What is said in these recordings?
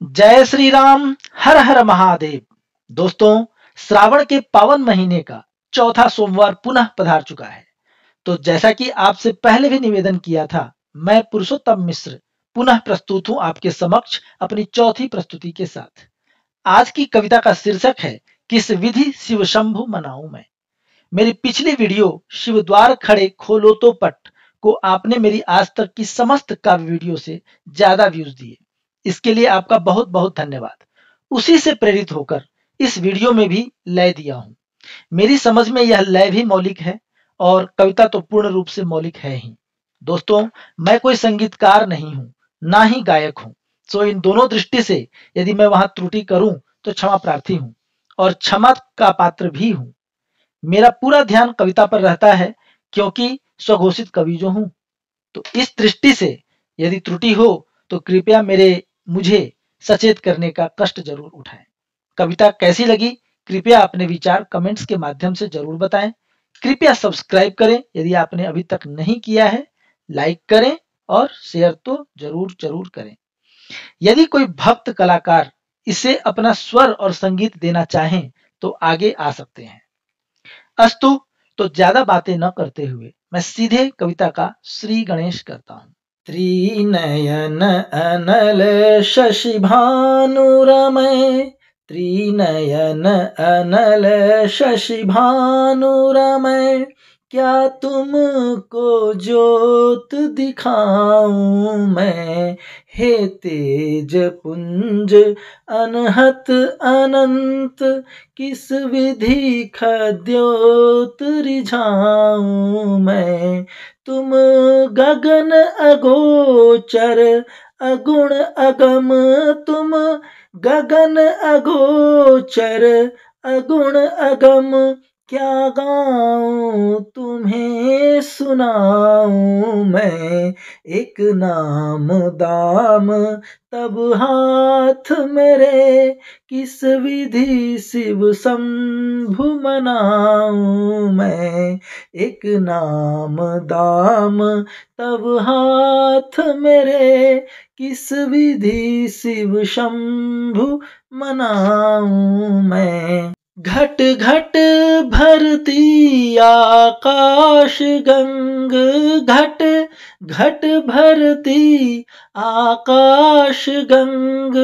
जय श्री राम। हर हर महादेव। दोस्तों, श्रावण के पावन महीने का चौथा सोमवार पुनः पधार चुका है। तो जैसा कि आपसे पहले भी निवेदन किया था, मैं पुरुषोत्तम मिश्र पुनः प्रस्तुत हूं आपके समक्ष अपनी चौथी प्रस्तुति के साथ। आज की कविता का शीर्षक है, किस विधि शिव शंभु मनाऊं मैं। मेरी पिछली वीडियो शिव द्वार खड़े खोलो तो पट को आपने मेरी आज तक की समस्त काव्य वीडियो से ज्यादा व्यूज दिए। इसके लिए आपका बहुत बहुत धन्यवाद। उसी से प्रेरित होकर इस वीडियो में भी लय दिया हूं। मेरी समझ में यह लय भी मौलिक है और कविता तो पूर्ण रूप से मौलिक है ही। दोस्तों, मैं कोई संगीतकार नहीं हूं, ना ही गायक हूं। सो इन दोनों दृष्टि से यदि मैं वहां त्रुटि करूं तो क्षमा प्रार्थी हूं और क्षमा का पात्र भी हूं। मेरा पूरा ध्यान कविता पर रहता है क्योंकि स्वघोषित कवि जो हूं। तो इस दृष्टि से यदि त्रुटि हो तो कृपया मुझे सचेत करने का कष्ट जरूर उठाएं। कविता कैसी लगी कृपया अपने विचार कमेंट्स के माध्यम से जरूर बताएं। कृपया सब्सक्राइब करें यदि आपने अभी तक नहीं किया है। लाइक करें और शेयर तो जरूर जरूर करें। यदि कोई भक्त कलाकार इसे अपना स्वर और संगीत देना चाहें तो आगे आ सकते हैं। अस्तु, तो ज्यादा बातें न करते हुए मैं सीधे कविता का श्री गणेश करता हूं। त्रिनयन अनल शशि भानुरमय, त्रिनयन अनल शशि भानुरमय, क्या तुमको ज्योत दिखाऊं मैं। हे तेज पुंज अनहत अनंत, किस विधि खद्योत रिझाऊं मैं। तुम गगन अगोचर अगुण अगम, तुम गगन अगोचर अगुण अगम, क्या गाऊं तुम्हें सुनाऊं मैं। एक नाम दाम तब हाथ मेरे, किस विधि शिव शंभु मनाऊं मैं। एक नाम दाम तब हाथ मेरे, किस विधि शिव शंभु मनाऊं मैं। घट घट भरती आकाश गंग, घट घट भरती आकाश गंग,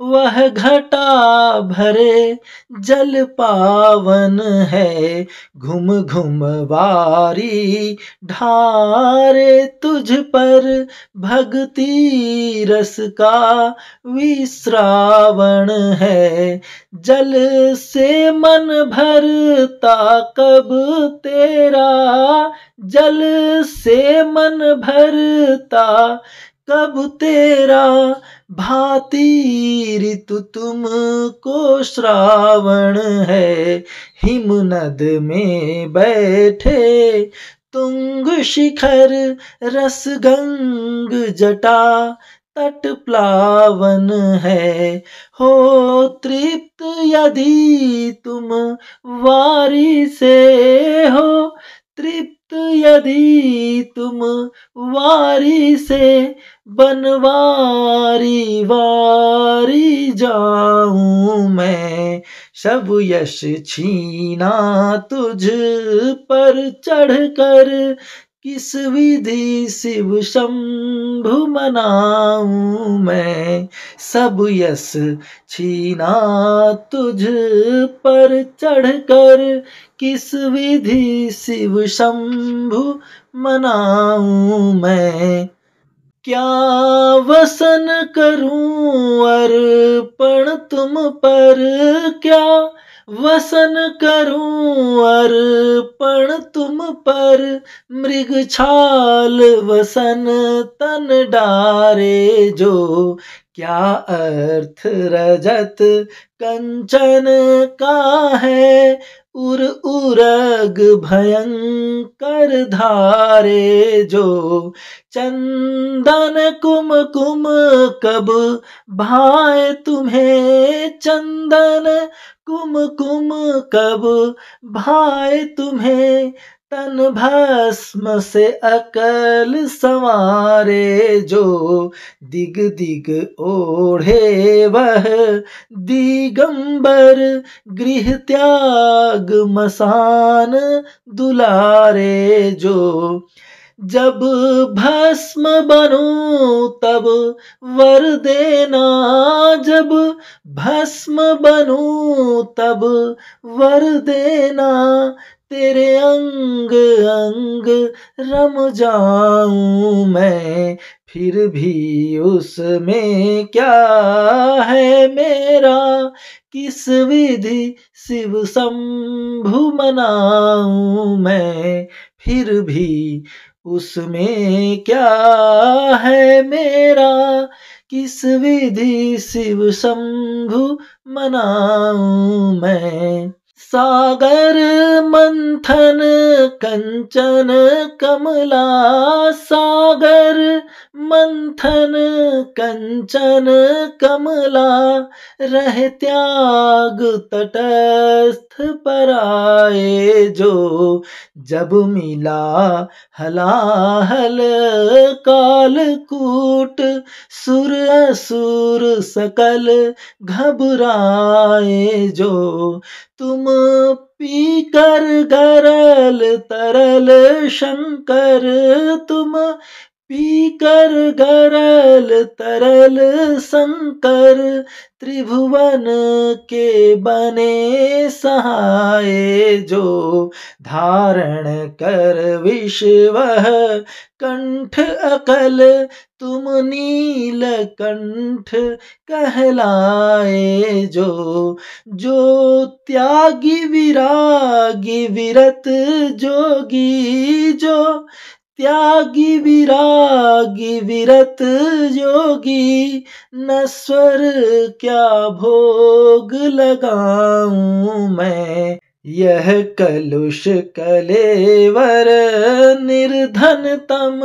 वह घटा भरे जल पावन है। घुम घुम वारी ढारे तुझ पर, भक्ति रस का विश्रावण है। जल से मन भरता कब तेरा, जल से मन भरता कब तेरा, भांति ऋतु तुमको श्रावण है। हिमनद में बैठे तुंग शिखर, रस गंग जटा तट प्लावन है। हो तृप्त यदि तुम वारी से, हो तृप्त यदि तुम वारी से, बनवारी वारी जाऊं मैं। सब यश छीना तुझ पर चढ़कर, किस विधि शिव शंभु मनाऊं मैं। सब यश छीना तुझ पर चढ़कर, किस विधि शिव शंभु मनाऊं मैं। क्या वसन करूं अर्पण तुम पर, क्या वसन करूं अर्पण तुम पर। मृग छाल वसन तन डारे जो, क्या अर्थ रजत कंचन का है। उर उरग भयंकर धारे जो, चंदन कुमकुम कब भाए तुम्हें। चंदन कुमकुम कब भाए तुम्हें, तन भस्म से अकल संवारे जो, दिग दिग ओढ़े वह दिगंबर, गृह त्याग मसान दुलारे जो। जब भस्म बनूं तब वर देना, जब भस्म बनूं तब वर देना, तेरे अंग अंग रम जाऊं मैं, फिर भी उसमें क्या है मेरा, किस विधि शिव शंभु मनाऊं मैं, फिर भी उसमें क्या है मेरा, किस विधि शिव शंभु मनाऊं मैं। सागर मंथन कंचन कमला, सागर मंथन कंचन कमला, रह त्याग तटस्थ पराए जो। जब मिला हलाहल कालकूट, सुर असुर सकल घबराए जो। तुम पीकर गरल तरल शंकर, तुम पीकर गरल तरल शंकर, त्रिभुवन के बने सहाय जो। धारण कर विश्व कंठ अकल, तुम नील कंठ कहलाए जो। जो त्यागी विरागी विरत जोगी, जो त्यागी विरागी विरत जोगी, नश्वर क्या भोग लगाऊं मैं। यह कलुष कलेवर निर्धनतम,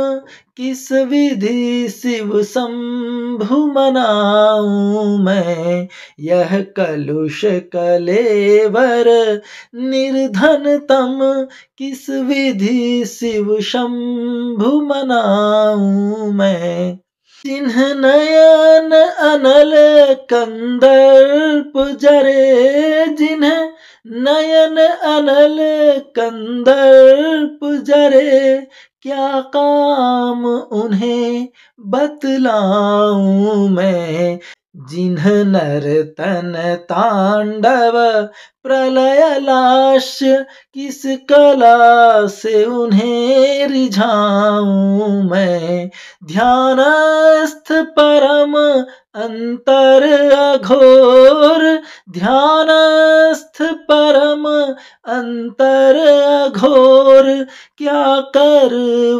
किस विधि शिव शंभु मनाऊं मैं। यह कलुष कलेवर निर्धनतम, किस विधि शिव शंभु मनाऊं मैं। जिन्ह नयन अनल कंदर्प जरे, जिन्ह नयन अनल कंदर्प जरे, क्या काम उन्हें बतलाऊं मैं। जिन्ह नर्तन तांडव प्रलय लास्य, किस कला से उन्हें रिझाऊं मैं। ध्यानस्थ परम अंतर अघोर, ध्यानस्थ परम अंतर अघोर, क्या कर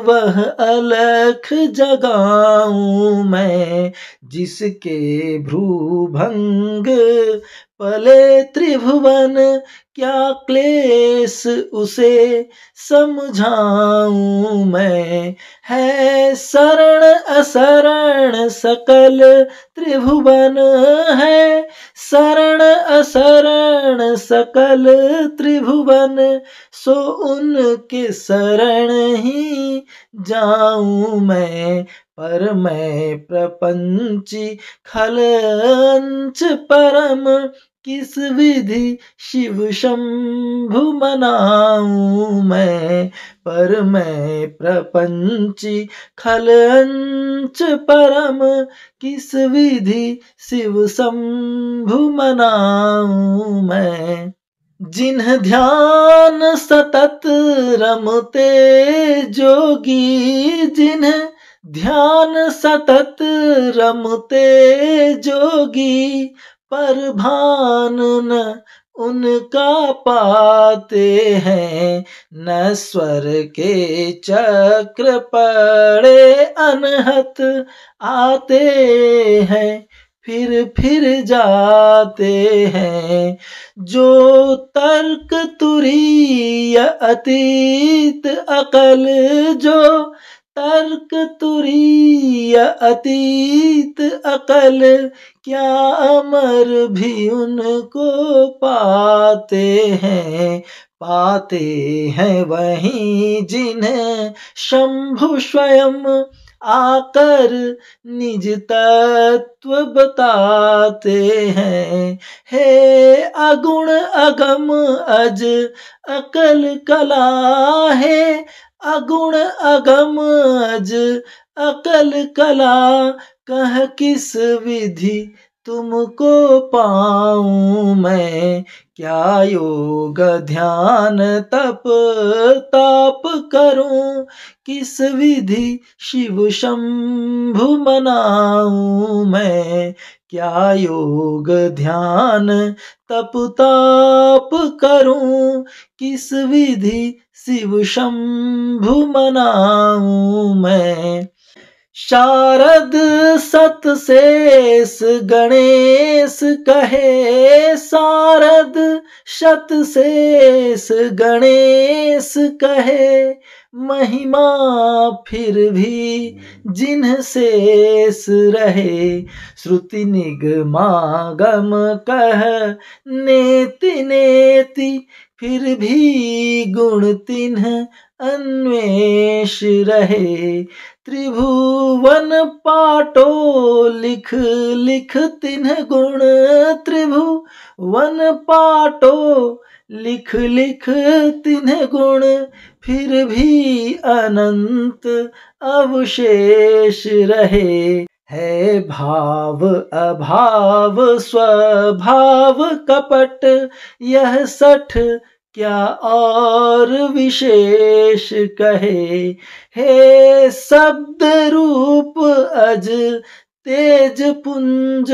वह अलख जगाऊं मैं। जिसके भ्रूभंग पले त्रिभुवन, क्या क्लेश उसे समझाऊं मैं। है शरण असरण सकल त्रिभुवन, है शरण असरण सकल त्रिभुवन, सो उनके शरण ही जाऊं मैं। पर मैं प्रपंची खलंच परम, किस विधि शिव शंभु मनाऊं मैं। पर मैं प्रपंची खलंच परम, किस विधि शिव शंभु मनाऊं मैं। जिन्ह ध्यान सतत रमते जोगी, जिन्ह ध्यान सतत रमते जोगी, पर भान न उनका पाते हैं। नश्वर के चक्र पड़े अनहत आते हैं, फिर जाते हैं। जो तर्क तुरीय अतीत अकल, जो तर्क तुरीय अतीत अकल, क्या अमर भी उनको पाते हैं। पाते हैं वहीं जिन्हें शंभु स्वयं आकर निज तत्व बताते हैं। हे अगुण अगम अज अकल कला है, अगुण अगम अज अकल कला, कह किस विधि तुमको पाऊं मैं, क्या योग ध्यान तप ताप करूं, किस विधि शिव शंभु मनाऊं मैं, क्या योग ध्यान तप ताप करूं, किस विधि शिव शंभु मनाऊं मैं। शारद सतशेष गणेश कहे, शारद सतशेष गणेश कहे, महिमा फिर भी जिन्ह शेष रहे, श्रुति निगमागम कह नेति नेति, फिर भी गुण तिन्ह अन्वेष रहे, त्रिभुवन पाटो लिख लिख तिन्ह गुण, त्रिभुवन पाटो लिख लिख तिन्ह गुण, फिर भी अनंत अवशेष रहे, है भाव अभाव स्वभाव कपट, यह सठ क्या और विशेष कहे, हे शब्द रूप अज तेज पुंज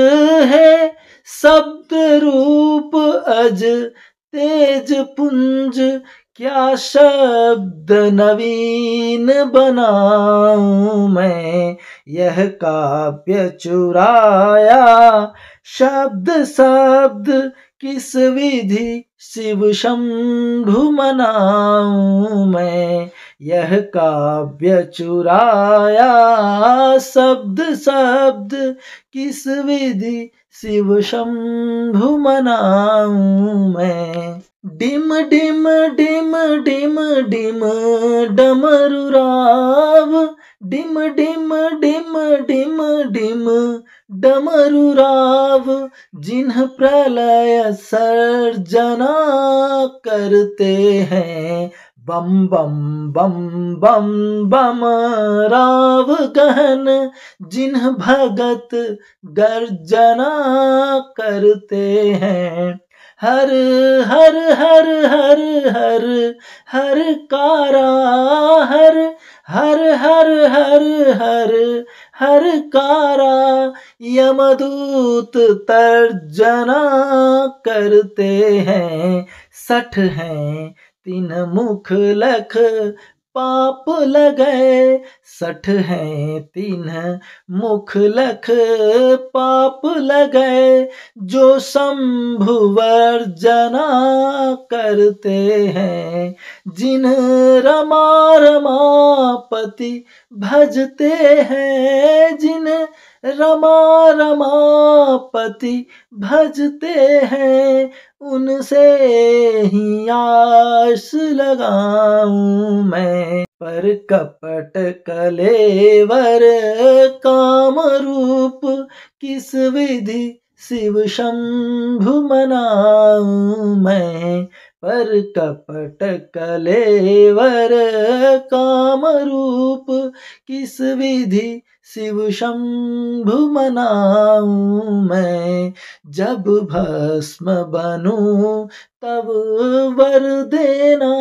है, शब्द रूप अज तेज पुंज, क्या शब्द नवीन बनाऊं मैं, यह काव्य चुराया शब्द शब्द, किस विधि शिव शंभु मनाऊं मैं, यह काव्य चुराया शब्द शब्द, किस विधि शिव शंभु मनाऊं मैं। डिम डिम डिम डिम डिम डमरू राव, डिम डिम डिम डिम डिम डमरू राव, जिन्ह प्रलय सर्जना करते हैं, बम बम बम बम बम राव गहन, जिन्ह भगत गर्जना करते हैं, हर हर हर हर हर हर कारा, हर हर हर हर हर हर कारा, यमदूत तर्जना करते हैं, सठ हैं तीन मुख लख पाप लगे, सठ हैं तीन मुख लख पाप लगे, जो शंभु वर्जना करते हैं, जिन रमा रमापति भजते हैं, जिन रमा रमापति भजते हैं, उनसे ही आस लगाऊं मैं, पर कपट कलेवर काम रूप, किस विधि शिव शंभु मनाऊं मैं, पर कपट कलेवर काम रूप, किस विधि शिव शंभु मनाऊं मैं, जब भस्म बनूं तब वर देना,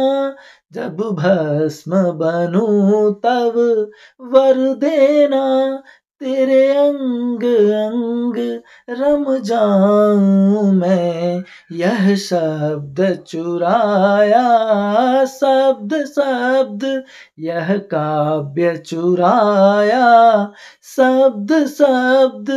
जब भस्म बनूं तब वर देना, तेरे अंग अंग रम जाऊं मैं, यह शब्द चुराया शब्द शब्द, यह काव्य चुराया शब्द शब्द,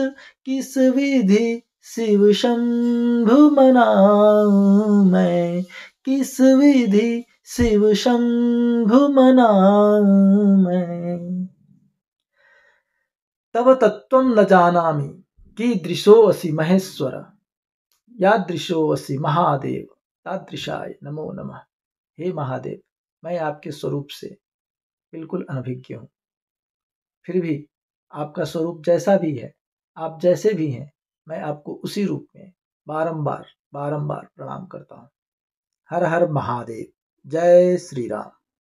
किस विधि शिव शंभु मनाऊं मैं, किस विधि शिव शंभु मनाऊं मैं। तव तत्त्वं न जानामि कीदृशोऽसि महेश्वर, यादृशोऽसि महादेव, तादृशाय नमो नमः। हे महादेव, मैं आपके स्वरूप से बिल्कुल अनभिज्ञ हूँ। फिर भी आपका स्वरूप जैसा भी है, आप जैसे भी हैं, मैं आपको उसी रूप में बारंबार बारंबार प्रणाम करता हूँ। हर हर महादेव। जय श्री राम।